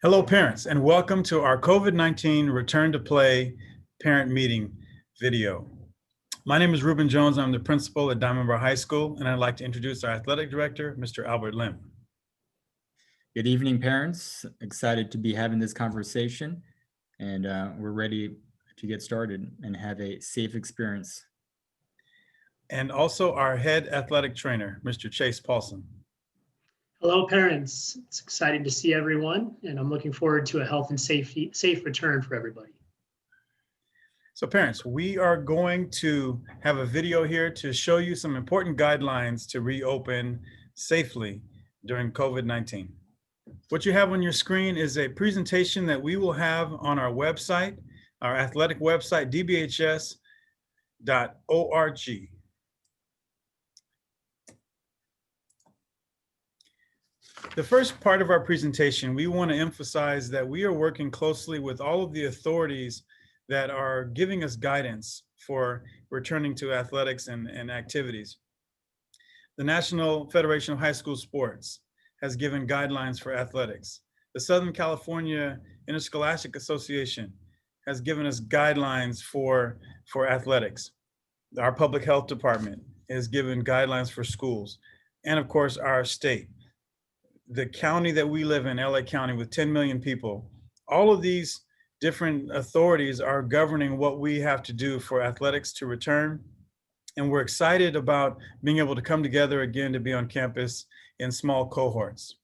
Hello, parents, and welcome to our COVID-19 Return to Play parent meeting video. My name is Ruben Jones. I'm the principal at Diamond Bar High School, and I'd like to introduce our athletic director, Mr. Albert Lim. Good evening, parents. Excited to be having this conversation, and we're ready to get started and have a safe experience. And also our head athletic trainer, Mr. Chase Paulson. Hello, parents. It's exciting to see everyone, and I'm looking forward to a health and safe return for everybody. So parents, we are going to have a video here to show you some important guidelines to reopen safely during COVID-19. What you have on your screen is a presentation that we will have on our website, our athletic website, dbhs.org. The first part of our presentation, we want to emphasize that we are working closely with all of the authorities that are giving us guidance for returning to athletics and activities. The National Federation of High School Sports has given guidelines for athletics. The Southern California Interscholastic Association has given us guidelines for athletics. Our public health department has given guidelines for schools. And of course, our state. The county that we live in, LA County, with 10 million people, all of these different authorities are governing what we have to do for athletics to return. And we're excited about being able to come together again to be on campus in small cohorts.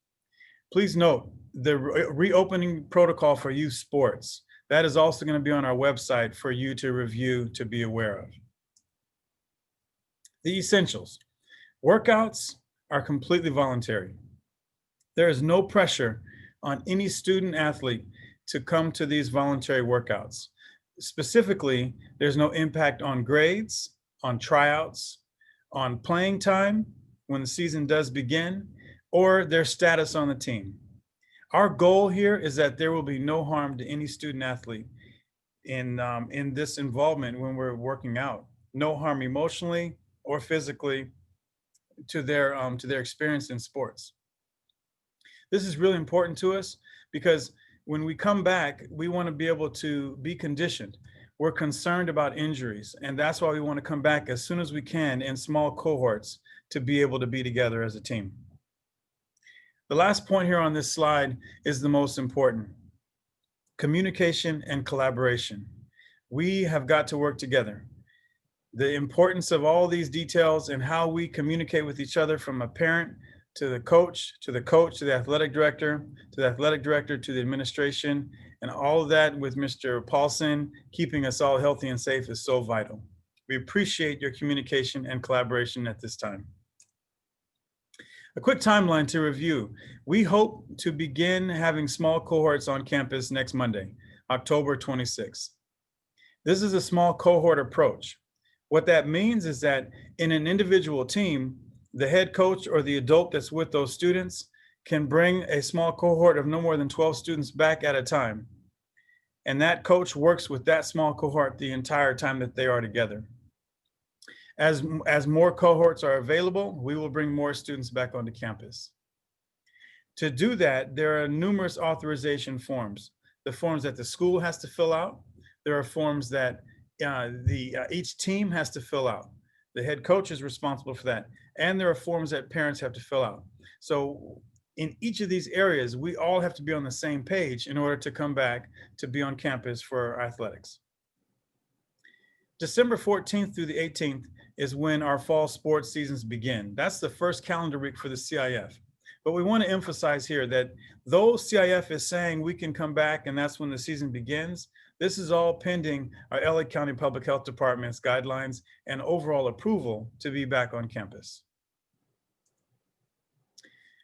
Please note the reopening protocol for youth sports. That is also going to be on our website for you to review, to be aware of. The essentials. Workouts are completely voluntary. There is no pressure on any student athlete to come to these voluntary workouts. Specifically, there's no impact on grades, on tryouts, on playing time when the season does begin, or their status on the team. Our goal here is that there will be no harm to any student athlete in this involvement when we're working out. No harm emotionally or physically to their experience in sports. This is really important to us because when we come back, we want to be able to be conditioned. We're concerned about injuries, and that's why we want to come back as soon as we can in small cohorts to be able to be together as a team. The last point here on this slide is the most important. Communication and collaboration. We have got to work together. The importance of all these details and how we communicate with each other, from a parent to the coach, to the athletic director, to the athletic director, to the administration, and all of that with Mr. Paulson, keeping us all healthy and safe, is so vital. We appreciate your communication and collaboration at this time. A quick timeline to review. We hope to begin having small cohorts on campus next Monday, October 26th. This is a small cohort approach. What that means is that in an individual team, the head coach or the adult that's with those students can bring a small cohort of no more than 12 students back at a time. And that coach works with that small cohort the entire time that they are together. As more cohorts are available, we will bring more students back onto campus. To do that, there are numerous authorization forms. The forms that the school has to fill out. There are forms that each team has to fill out. The head coach is responsible for that. And there are forms that parents have to fill out. So in each of these areas, we all have to be on the same page in order to come back to be on campus for athletics. December 14th through the 18th is when our fall sports seasons begin. That's the first calendar week for the CIF. But we want to emphasize here that though CIF is saying we can come back and that's when the season begins, this is all pending our LA County Public Health Department's guidelines and overall approval to be back on campus.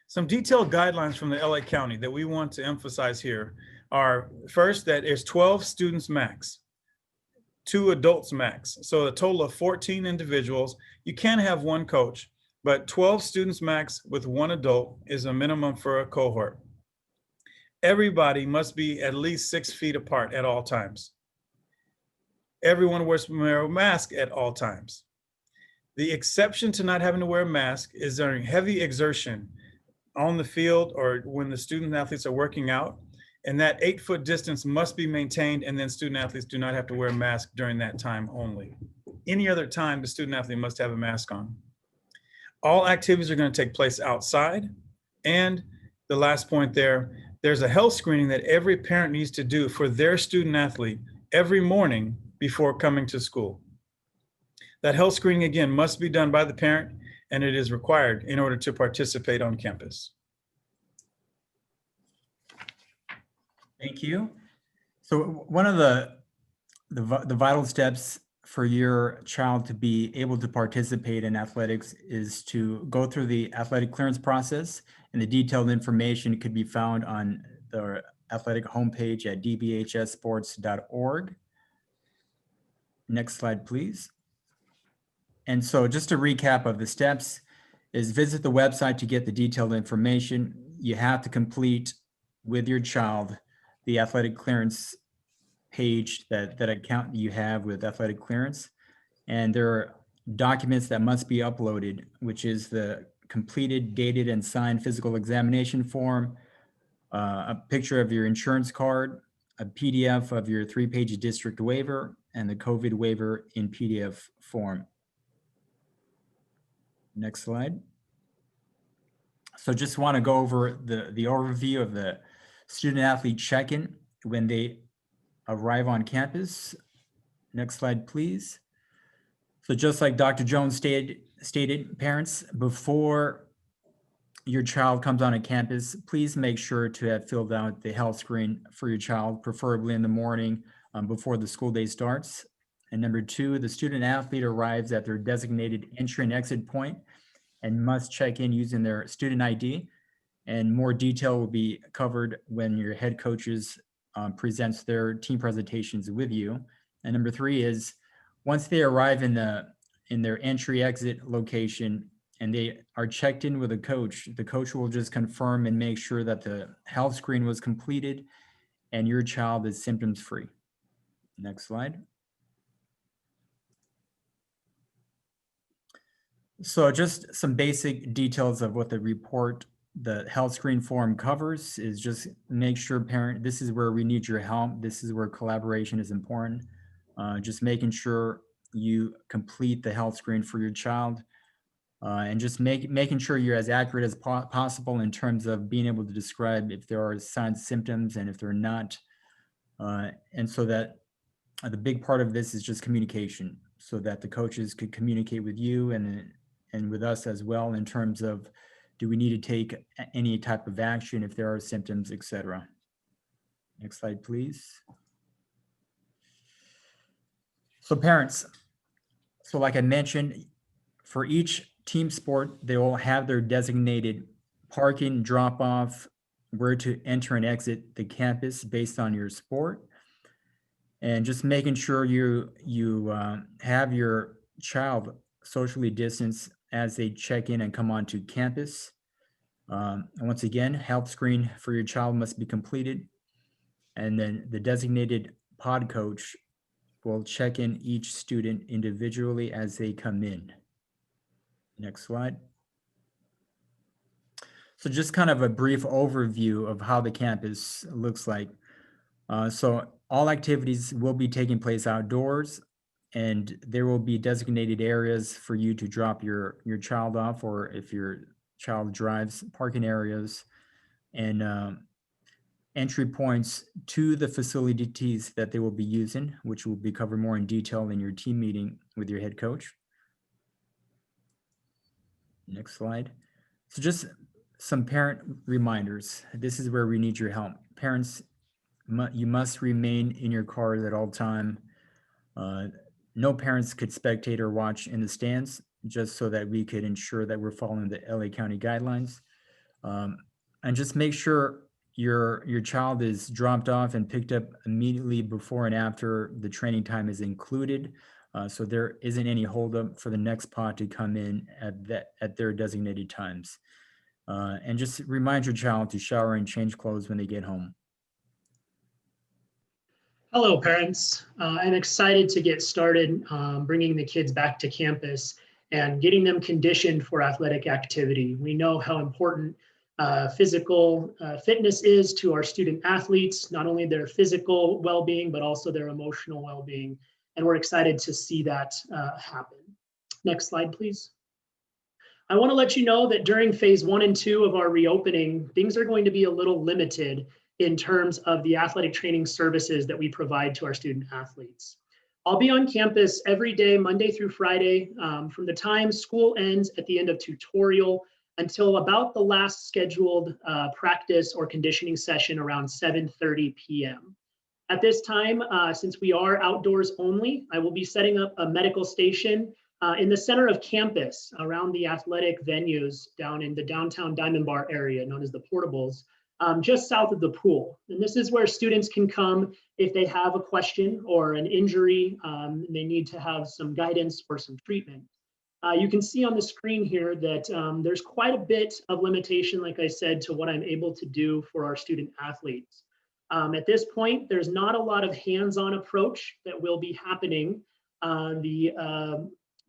Some detailed guidelines from the LA County that we want to emphasize here are, first, that it's 12 students max, 2 adults max. So a total of 14 individuals. You can have 1 coach, but 12 students max with 1 adult is a minimum for a cohort. Everybody must be at least 6 feet apart at all times. Everyone wears a mask at all times. The exception to not having to wear a mask is during heavy exertion on the field or when the student athletes are working out. And that 8-foot distance must be maintained, and then student athletes do not have to wear a mask during that time only. Any other time, the student athlete must have a mask on. All activities are going to take place outside. And the last point there's a health screening that every parent needs to do for their student athlete every morning before coming to school. That health screening, again, must be done by the parent, and it is required in order to participate on campus. Thank you. So one of the vital steps for your child to be able to participate in athletics is to go through the athletic clearance process, and the detailed information could be found on the athletic homepage at dbhssports.org. Next slide, please. And so just a recap of the steps is visit the website to get the detailed information. You have to complete with your child the athletic clearance page that account you have with athletic clearance. And there are documents that must be uploaded, which is the completed, dated, and signed physical examination form, a picture of your insurance card, a PDF of your 3-page district waiver, and the COVID waiver in PDF form. Next slide. So just want to go over the overview of the student athlete check-in when they arrive on campus. Next slide, please. So just like Dr. Jones stated, parents, before your child comes on a campus, please make sure to have filled out the health screen for your child, preferably in the morning before the school day starts. And number 2, the student athlete arrives at their designated entry and exit point and must check in using their student ID. And more detail will be covered when your head coaches presents their team presentations with you. And number 3 is once they arrive in their entry exit location and they are checked in with a coach, the coach will just confirm and make sure that the health screen was completed and your child is symptoms free. Next slide. So just some basic details of what the health screen form covers is just make sure parent, this is where we need your help. This is where collaboration is important. Just making sure you complete the health screen for your child and just making sure you're as accurate as possible in terms of being able to describe if there are signs, symptoms, and if they're not. And so that the big part of this is just communication so that the coaches could communicate with you and with us as well in terms of do we need to take any type of action if there are symptoms, etc. Next slide, please. So parents, so like I mentioned, for each team sport, they will have their designated parking, drop off, where to enter and exit the campus based on your sport. And just making sure you have your child socially distanced as they check in and come onto campus. And once again, health screen for your child must be completed. And then the designated pod coach will check in each student individually as they come in. Next slide. So just kind of a brief overview of how the campus looks like. So all activities will be taking place outdoors, and there will be designated areas for you to drop your child off, or if your child drives, parking areas and entry points to the facilities that they will be using, which will be covered more in detail in your team meeting with your head coach. Next slide. So just some parent reminders. This is where we need your help. Parents, you must remain in your cars at all time. No parents could spectate or watch in the stands, just so that we could ensure that we're following the LA County guidelines. And just make sure your child is dropped off and picked up immediately before and after the training time is included. So there isn't any holdup for the next pod to come in at their designated times. And just remind your child to shower and change clothes when they get home. Hello, parents. I'm excited to get started bringing the kids back to campus and getting them conditioned for athletic activity. We know how important physical fitness is to our student athletes, not only their physical well-being, but also their emotional well-being. And we're excited to see that happen. Next slide, please. I want to let you know that during phase 1 and 2 of our reopening, things are going to be a little limited in terms of the athletic training services that we provide to our student athletes. I'll be on campus every day, Monday through Friday, from the time school ends at the end of tutorial until about the last scheduled practice or conditioning session around 7:30 p.m. At this time, since we are outdoors only, I will be setting up a medical station in the center of campus around the athletic venues down in the downtown Diamond Bar area known as the Portables, just south of the pool. And this is where students can come if they have a question or an injury, and they need to have some guidance or some treatment. You can see on the screen here that there's quite a bit of limitation, like I said, to what I'm able to do for our student athletes. At this point, there's not a lot of hands-on approach that will be happening.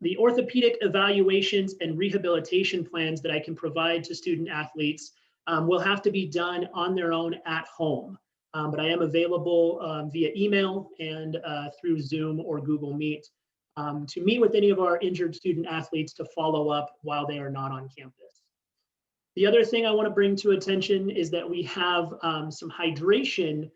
The orthopedic evaluations and rehabilitation plans that I can provide to student athletes will have to be done on their own at home. But I am available via email and through Zoom or Google Meet to meet with any of our injured student athletes to follow up while they are not on campus. The other thing I want to bring to attention is that we have some hydration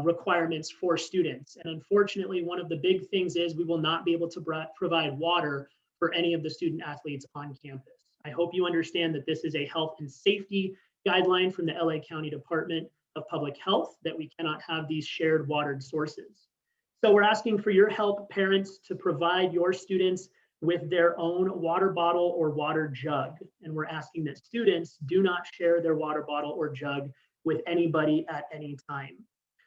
requirements for students. And unfortunately, one of the big things is we will not be able to provide water for any of the student athletes on campus. I hope you understand that this is a health and safety guideline from the LA County Department of Public Health that we cannot have these shared watered sources. So we're asking for your help, parents, to provide your students with their own water bottle or water jug. And we're asking that students do not share their water bottle or jug with anybody at any time.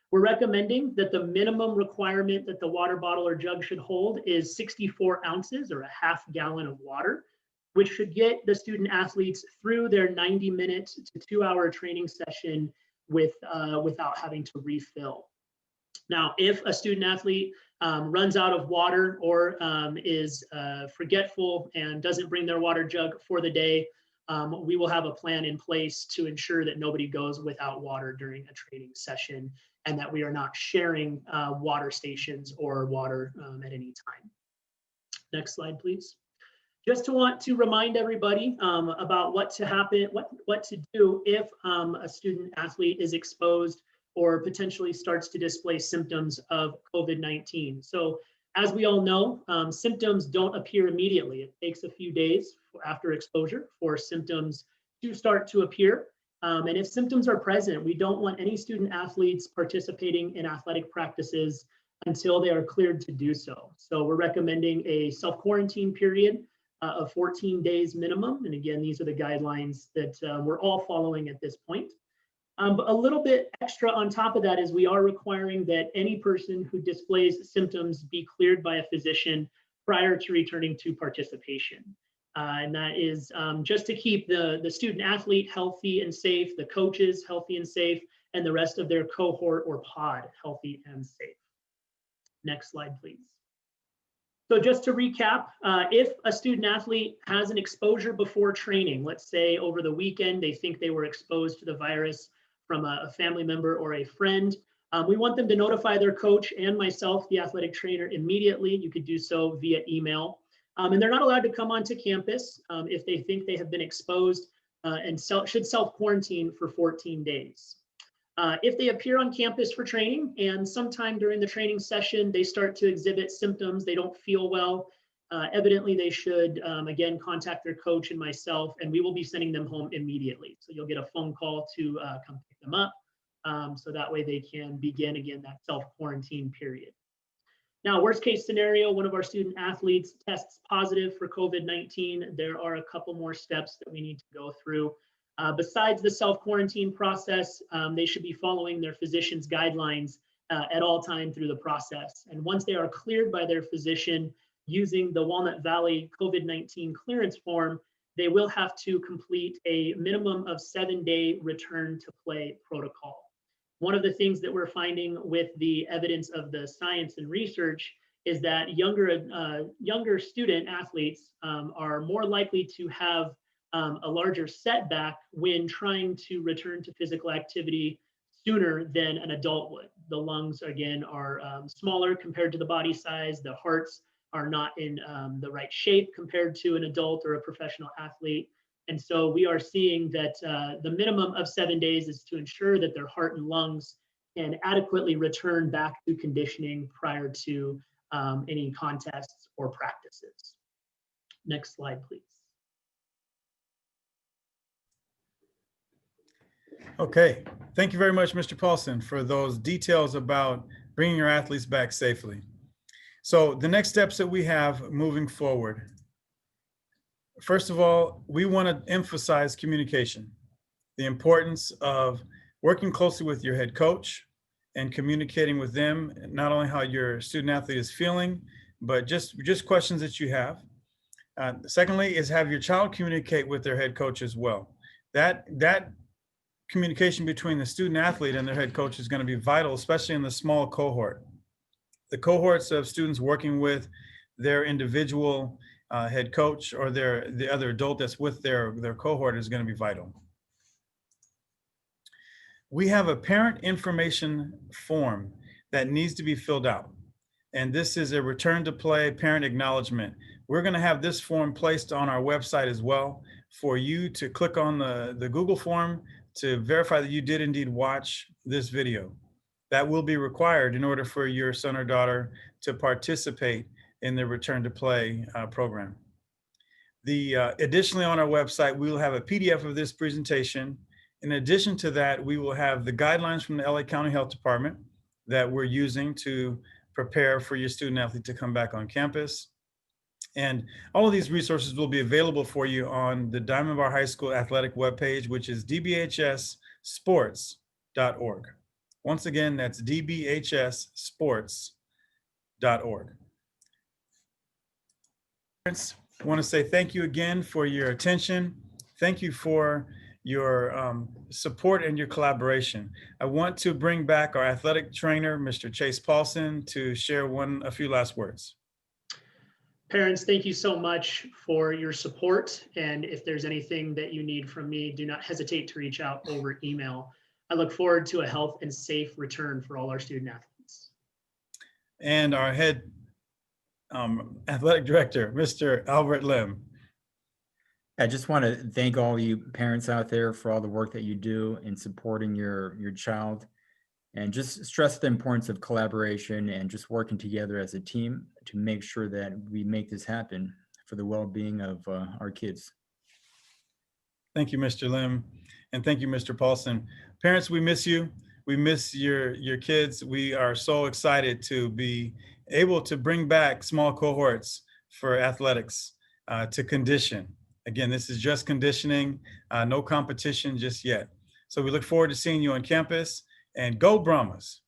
We're recommending that the minimum requirement that the water bottle or jug should hold is 64 ounces or a half gallon of water, which should get the student athletes through their 90-minute to 2-hour training session without having to refill. Now, if a student athlete runs out of water or is forgetful and doesn't bring their water jug for the day, we will have a plan in place to ensure that nobody goes without water during a training session and that we are not sharing water stations or water at any time. Next slide, please. Just want to remind everybody about what to do if a student athlete is exposed or potentially starts to display symptoms of COVID-19. So as we all know, symptoms don't appear immediately. It takes a few days after exposure for symptoms to start to appear. And if symptoms are present, we don't want any student athletes participating in athletic practices until they are cleared to do so. So we're recommending a self-quarantine period of 14 days minimum. And again, these are the guidelines that we're all following at this point. But a little bit extra on top of that is we are requiring that any person who displays symptoms be cleared by a physician prior to returning to participation. And that is just to keep the student athlete healthy and safe, the coaches healthy and safe, and the rest of their cohort or pod healthy and safe. Next slide, please. So just to recap, if a student athlete has an exposure before training, let's say over the weekend, they think they were exposed to the virus from a family member or a friend, we want them to notify their coach and myself, the athletic trainer, immediately. You could do so via email. And they're not allowed to come onto campus if they think they have been exposed and should self-quarantine for 14 days. If they appear on campus for training and sometime during the training session, they start to exhibit symptoms, they don't feel well, evidently they should, again, contact their coach and myself, and we will be sending them home immediately. So you'll get a phone call to come pick them up, so that way they can begin, again, that self-quarantine period. Now, worst case scenario, one of our student athletes tests positive for COVID-19. There are a couple more steps that we need to go through. Besides the self-quarantine process, they should be following their physician's guidelines at all time through the process. And once they are cleared by their physician using the Walnut Valley COVID-19 clearance form, they will have to complete a minimum of 7-day return to play protocol. One of the things that we're finding with the evidence of the science and research is that younger student athletes are more likely to have a larger setback when trying to return to physical activity sooner than an adult would. The lungs, again, are smaller compared to the body size. The hearts are not in the right shape compared to an adult or a professional athlete. And so we are seeing that the minimum of 7 days is to ensure that their heart and lungs can adequately return back to conditioning prior to any contests or practices. Next slide, please. Okay, thank you very much, Mr. Paulson, for those details about bringing your athletes back safely. So the next steps that we have moving forward, first of all, we want to emphasize communication, the importance of working closely with your head coach and communicating with them, not only how your student athlete is feeling, but just questions that you have. Secondly, is have your child communicate with their head coach as well. That communication between the student athlete and their head coach is going to be vital, especially in the small cohort. The cohorts of students working with their individual head coach or the other adult that's with their cohort is going to be vital. We have a parent information form that needs to be filled out. And this is a return to play parent acknowledgement. We're going to have this form placed on our website as well for you to click on the Google form to verify that you did indeed watch this video. That will be required in order for your son or daughter to participate in the return to play program. Additionally, on our website, we will have a PDF of this presentation. In addition to that, we will have the guidelines from the LA County Health Department that we're using to prepare for your student athlete to come back on campus. And all of these resources will be available for you on the Diamond Bar High School athletic webpage, which is dbhssports.org. Once again, that's dbhssports.org. Parents, I want to say thank you again for your attention. Thank you for your support and your collaboration. I want to bring back our athletic trainer, Mr. Chase Paulson, to share a few last words. Parents, thank you so much for your support. And if there's anything that you need from me, do not hesitate to reach out over email. I look forward to a health and safe return for all our student athletes. And our head athletic director, Mr. Albert Lim. I just want to thank all you parents out there for all the work that you do in supporting your child, and just stress the importance of collaboration and just working together as a team to make sure that we make this happen for the well-being of our kids. Thank you, Mr. Lim, and thank you, Mr. Paulson. Parents, we miss you. We miss your kids. We are so excited to be able to bring back small cohorts for athletics to condition. Again, this is just conditioning, no competition just yet. So we look forward to seeing you on campus, and go Brahmas.